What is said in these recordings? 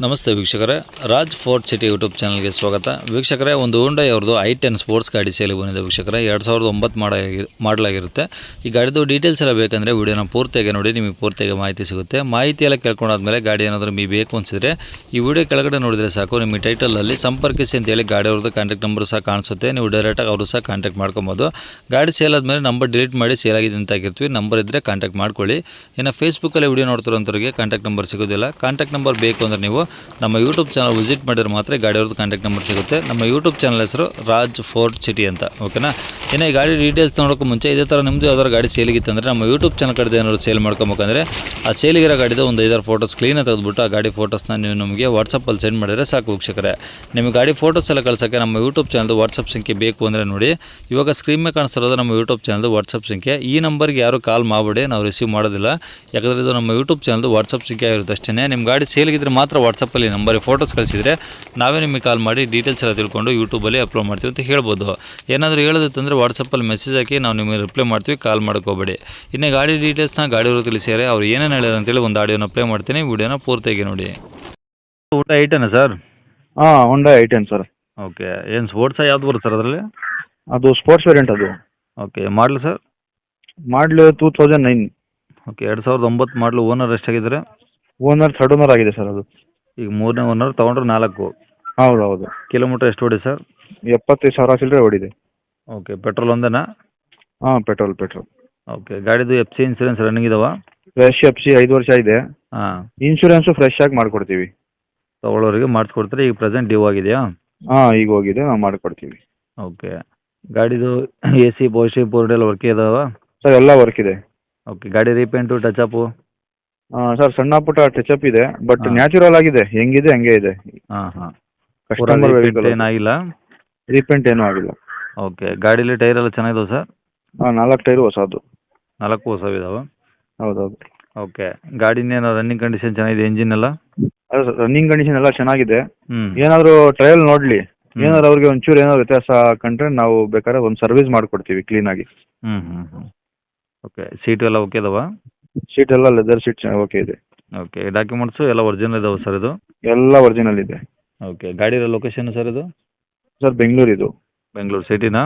ನಮಸ್ತೆ ವೀಕ್ಷಕರೇ, Raj fort city YouTube ಚಾನಲ್ಗೆ ಸ್ವಾಗತ. ವೀಕ್ಷಕರೇ, ಒಂದು ಹೋಂಡಾ ಅವ್ರದ್ದು i10 ಸ್ಪೋರ್ಟ್ಸ್ ಗಾಡಿ ಸೇಲಿಗೆ ಬಂದಿದೆ ವೀಕ್ಷಕರೇ. 2009 ಮಾಡಲಾಗಿರುತ್ತೆ. ಈ ಗಾಡಿದು ಡೀಟೇಲ್ಸ್ ಎಲ್ಲ ಬೇಕಂದರೆ ವಿಡಿಯೋನ ಪೂರ್ತಿಯಾಗಿ ನೋಡಿ, ನಿಮಗೆ ಪೂರ್ತಿಯಾಗಿ ಮಾಹಿತಿ ಸಿಗುತ್ತೆ. ಮಾಹಿತಿ ಎಲ್ಲ ಕೇಳ್ಕೊಂಡಾದ್ಮೇಲೆ ಗಾಡಿ ಏನಾದರೂ ನಿಮಗೆ ಬೇಕು ಅನಿಸಿದ್ರೆ ಈ ವಿಡಿಯೋ ಕೆಳಗಡೆ ನೋಡಿದರೆ ಸಾಕು, ನಿಮಗೆ ಟೈಟಲಲ್ಲಿ ಸಂಪರ್ಕಿಸಿ ಅಂತೇಳಿ ಗಾಡಿ ಅವ್ರದ್ದು ಕಾಂಟ್ಯಾಕ್ಟ್ ನಂಬರ್ ಸಹ ಕಾಣಿಸುತ್ತೆ. ನೀವು ಡೈರೆಕ್ಟಾಗಿ ಅವರು ಸಹ ಕಾಂಟ್ಯಾಕ್ಟ್ ಮಾಡ್ಕೊಬೋದು. ಗಾಡಿ ಸೇಲ್ ಆದಮೇಲೆ ನಂಬರ್ ಡಿಲೀಟ್ ಮಾಡಿ ಸೇಲ್ ಆಗಿದೆ ಅಂತ ಆಗಿರ್ತೀವಿ. ನಂಬರ್ ಇದ್ದರೆ ಕಾಂಟ್ಯಾಕ್ಟ್ ಮಾಡ್ಕೊಳ್ಳಿ. ಇನ್ನು ಫೇಸ್ಬುಕ್ಕಲ್ಲಿ ವಿಡಿಯೋ ನೋಡ್ತಿರೋಂಥವ್ರಿಗೆ ಕಾಂಟ್ಯಾಕ್ಟ್ ನಂಬರ್ ಸಿಗೋದಿಲ್ಲ. ಕಾಂಟ್ಯಾಕ್ಟ್ ನಂಬರ್ ಬೇಕು ಅಂದರೆ ನೀವು ನಮ್ಮ ಯೂಟ್ಯೂಬ್ ಚಾನಲ್ ವಿಸಿಟ್ ಮಾಡಿದ್ರೆ ಮಾತ್ರ ಗಾಡಿಯವ್ರದ್ದು ಕಾಂಟ್ಯಾಕ್ಟ್ ನಂಬರ್ ಸಿಗುತ್ತೆ. ನಮ್ಮ ಯೂಟ್ಯೂಬ್ ಚಾನಲ್ ಹೆಸರು ರಾಜ್ ಫೋರ್ಟ್ ಸಿಟಿ ಅಂತ, ಓಕೆನಾ. ಇನ್ನು ಈ ಗಾಡಿ ಡೀಟೇಲ್ಸ್ ನೋಡೋಕ್ಕೂ ಮುಂಚೆ ಇದೇ ಥರ ನಿಮ್ಮದು ಯಾವ್ದಾದ್ರು ಗಾಡಿ ಸೇಲಿಗಿತ್ತಂದರೆ ನಮ್ಮ ಯೂಟ್ಯೂಬ್ ಚಾನಲ್ ಕಡೆ ಏನಾದ್ರು ಸೇಲ್ ಮಾಡ್ಕೊಬೇಕಂದ್ರೆ ಆ ಸೇಲಿಗಿರೋ ಗಾಡಿದು ಒಂದು 5-6 ಫೋಟೋಸ್ ಕ್ಲೀನಾಗಿ ತೆಗೆದುಬಿಟ್ಟು ಆ ಗಾಡಿ ಫೋಟೋಸ್ನ ನೀವು ನಮಗೆ ವಾಟ್ಸಪ್ಪಲ್ಲಿ ಸೆಂಡ್ ಮಾಡಿದರೆ ಸಾಕು ವೀಕ್ಷಕರೇ. ನಿಮಗೆ ಗಾಡಿ ಫೋಟೋಸ್ ಎಲ್ಲ ಕಳ್ಸೋಕ್ಕೆ ನಮ್ಮ ಯೂಟ್ಯೂಬ್ ಚಾನಲ್ದು ವಾಟ್ಸಪ್ ಸಂಖ್ಯೆ ಬೇಕು ಅಂದರೆ ನೋಡಿ, ಇವಾಗ ಸ್ಕ್ರೀನ್ ಮೇಲೆ ಕಾಣಿಸ್ತಿರೋದು ನಮ್ಮ ಯೂಟ್ಯೂಬ್ ಚಾನಲ್ದು ವಾಟ್ಸಪ್ ಸಂಖ್ಯೆ. ಈ ನಂಬರ್ಗೆ ಯಾರು ಕಾಲ್ ಮಾಡಬೇಡಿ, ನಾವು ರಿಸೀವ್ ಮಾಡೋದಿಲ್ಲ. ಯಾಕಂದರೆ ಇದು ನಮ್ಮ ಯೂಟ್ಯೂಬ್ ಚಾನಲ್ದು ವಾಟ್ಸಪ್ ಸಂಖ್ಯೆ ಆಗಿರುತ್ತೆ ಅಷ್ಟೇ. ನಿಮ್ಮ ಗಾಡಿ ಸೇಲ್ಗಿದ್ರೆ ಮಾತ್ರ ವಾಟ್ಸಪ್ಪಲ್ಲಿ ನಂಬರಿಗೆ ಫೋಟೋಸ್ ಕಳಿಸಿದರೆ ನಾವೇ ನಿಮಗೆ ಕಾಲ್ ಮಾಡಿ ಡೀಟೇಲ್ಸ್ ಎಲ್ಲ ತಿಳ್ಕೊಂಡು ಯೂಟ್ಯೂಬಲ್ಲಿ ಅಪ್ಲೋಡ್ ಮಾಡ್ತೀವಿ ಅಂತ ಹೇಳ್ಬೋದು. ಏನಾದರೂ ಹೇಳೋದಿತ್ತಂದರೆ ವಾಟ್ಸಪ್ಪಲ್ಲಿ ಮೆಸೇಜ್ ಹಾಕಿ ನಾವು ನಿಮಗೆ ರಿಪ್ಲೈ ಮಾಡ್ತೀವಿ, ಕಾಲ್ ಮಾಡ್ಕೋಬೇಡಿ. ಇನ್ನು ಗಾಡಿ ಡೀಟೇಲ್ಸ್ನ ಗಾಡಿಯವರು ತಿಳಿಸಿದರೆ ಅವ್ರು ಏನೇನು ಹೇಳ್ಯಾರ ಅಂತೇಳಿ ಒಂದು ಆಡಿಯೋನ ಪ್ಲೇ ಮಾಡ್ತೀನಿ, ವಿಡಿಯೋನ ಪೂರ್ತಿಯಾಗಿ ನೋಡಿ. ಊಟ ಐಟನಾ ಸರ್? ಹಾಂ, ಹೊಂಡಾ i10 ಸರ್. ಓಕೆ, ಏನು ಸ್ಪೋರ್ಟ್ಸಾ ಯಾವ್ದು ಬರುತ್ತೆ ಸರ್ ಅದರಲ್ಲಿ? ಅದು ಸ್ಪೋರ್ಟ್ಸ್ ವೇರಿಯಂಟ್ ಅದು. ಓಕೆ, ಮಾಡಲು ಸರ್? ಮಾಡಲು 2009. ಓಕೆ, 2009 ಮಾಡಲು. ಓನರ್ ಎಷ್ಟಾಗಿದ್ದಾರೆ? ಓನರ್ ಥರ್ಡ್ ಓನರ್ ಆಗಿದೆ ಸರ್ ಅದು. ಈಗ 3ನೇ ಓನರ್, ತೊಗೊಂಡ್ರೆ 4. ಹೌದು ಹೌದು. ಕಿಲೋಮೀಟರ್ ಎಷ್ಟು ಓಡಿ ಸರ್? 75,000 ಚಿಲ್ಲರೆ ಓಡಿದೆ. ಓಕೆ, ಪೆಟ್ರೋಲ್ ಒಂದೇನಾ? ಹಾಂ, ಪೆಟ್ರೋಲ್. ಓಕೆ, ಗಾಡಿದು FC ಇನ್ಸೂರೆನ್ಸ್ ರನ್ನಿಂಗ್ ಇದಾವ? ಫ್ರೆಶ್ FC 5 ವರ್ಷ ಇದೆ. ಹಾಂ, ಇನ್ಶೂರೆನ್ಸು ಫ್ರೆಶ್ ಆಗಿ ಮಾಡಿಕೊಡ್ತೀವಿ. ತೊಗೊಳ್ಳೋರಿಗೆ ಮಾಡಿಸ್ಕೊಡ್ತೀರಿ. ಈಗ ಪ್ರೆಸೆಂಟ್ ಡ್ಯೂ ಆಗಿದೆಯಾ? ಹಾಂ, ಈಗ ಹೋಗಿದೆ, ನಾವು ಮಾಡಿಕೊಡ್ತೀವಿ. ಓಕೆ, ಗಾಡಿದು AC ಪೋಸ್ಟ್ ಬೋರ್ಡ್ ಎಲ್ಲ ವರ್ಕ್ ಇದಾವ? ಸರ್ ಎಲ್ಲ ವರ್ಕ್ ಇದೆ. ಓಕೆ, ಗಾಡಿ ರೀಪೇಂಟು ಟಚಪ್ಪು? ಸರ್ ಸಣ್ಣ ಪುಟ್ಟ ಟಚಪ್ ಇದೆ, ಬಟ್ ಹಾಂ. ನ್ಯಾಚುರಲ್ ಆಗಿದೆ, ಹೆಂಗಿದೆ ಹಂಗೆ ಇದೆ. ಹಾಂ ಹಾಂ, ಕಸ್ಟಮರ್ ಏನಾಗಿಲ್ಲ? ರೀಪೇಂಟ್ ಏನೂ ಆಗಿಲ್ಲ. ಓಕೆ, ಗಾಡೀಲಿ ಟೈರ್ ಎಲ್ಲ ಚೆನ್ನಾಗಿದಾವೆ ಸರ್? ಹಾಂ, 4 ಟೈರು ಹೊಸದು. 4 ಹೊಸವಿದಾವೆ? ಹೌದೌದು. ಓಕೆ, ಗಾಡಿನೇನು ರನ್ನಿಂಗ್ ಕಂಡೀಷನ್ ಚೆನ್ನಾಗಿದೆ? ಇಂಜಿನ್ ಎಲ್ಲ? ಅದೇ ಸರ್, ರನ್ನಿಂಗ್ ಕಂಡೀಷನ್ ಎಲ್ಲ ಚೆನ್ನಾಗಿದೆ. ಹ್ಞೂ. ಏನಾದರೂ ಟ್ರಯಲ್ ನೋಡಲಿ, ಏನಾದ್ರು ಅವ್ರಿಗೆ ಒಂಚೂರು ಏನಾದ್ರು ವ್ಯತ್ಯಾಸ ಕಂಡ್ರೆ ನಾವು ಬೇಕಾದ್ರೆ ಒಂದು ಸರ್ವಿಸ್ ಮಾಡಿಕೊಡ್ತೀವಿ ಕ್ಲೀನಾಗಿ. ಹ್ಞೂ. ಓಕೆ, ಸೀಟು ಎಲ್ಲ ಓಕೆ ಇದಾವ? ಸೀಟ್ ಎಲ್ಲ ಲೆದರ್ ಸೀಟ್ ಓಕೆ ಇದೆ. ಓಕೆ, ಡಾಕ್ಯುಮೆಂಟ್ಸು ಎಲ್ಲ ಒರಿಜಿನಲ್ ಇದಾವೆ ಸರ್ ಇದು? ಎಲ್ಲ ಒರಿಜಿನಲ್ ಇದೆ. ಓಕೆ, ಗಾಡಿ ಲೊಕೇಶನ್ ಸರ್ ಇದು? ಸರ್ ಬೆಂಗಳೂರು ಇದು. ಬೆಂಗಳೂರು ಸಿಟಿನಾ?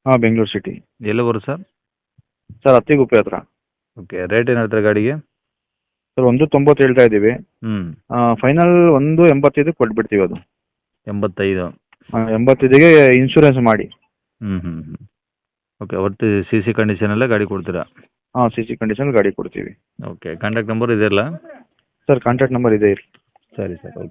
ಹಾಂ, ಬೆಂಗಳೂರು ಸಿಟಿ. ಎಲ್ಲಿ ಬರುತ್ತೆ ಸರ್? ಸರ್ ಅತ್ತಿಗುಪ್ಪೆ ಹತ್ರ. ಓಕೆ, ರೇಟ್ ಏನು ಹೇಳ್ತಾರೆ ಗಾಡಿಗೆ? ಸರ್ 1.90 ಹೇಳ್ತಾ ಇದ್ದೀವಿ. ಹ್ಞೂ. ಫೈನಲ್ 1.85 ಕೊಟ್ಬಿಡ್ತೀವಿ ಅದು. 85? 85ಗೆ ಇನ್ಶೂರೆನ್ಸ್ ಮಾಡಿ. ಹ್ಞೂ. ಓಕೆ, ಒಟ್ಟು CC ಕಂಡೀಷನಲ್ಲೇ ಗಾಡಿ ಕೊಡ್ತೀರಾ? ಹಾಂ, CC ಕಂಡೀಷನ್ ಗಾಡಿ ಕೊಡ್ತೀವಿ. ಓಕೆ, ಕಾಂಟ್ಯಾಕ್ಟ್ ನಂಬರ್ ಇದೆಯಲ್ಲ? ಸರ್ ಕಾಂಟ್ಯಾಕ್ಟ್ ನಂಬರ್ ಇದೆ. ಸರಿ ಸರ್, ಓಕೆ.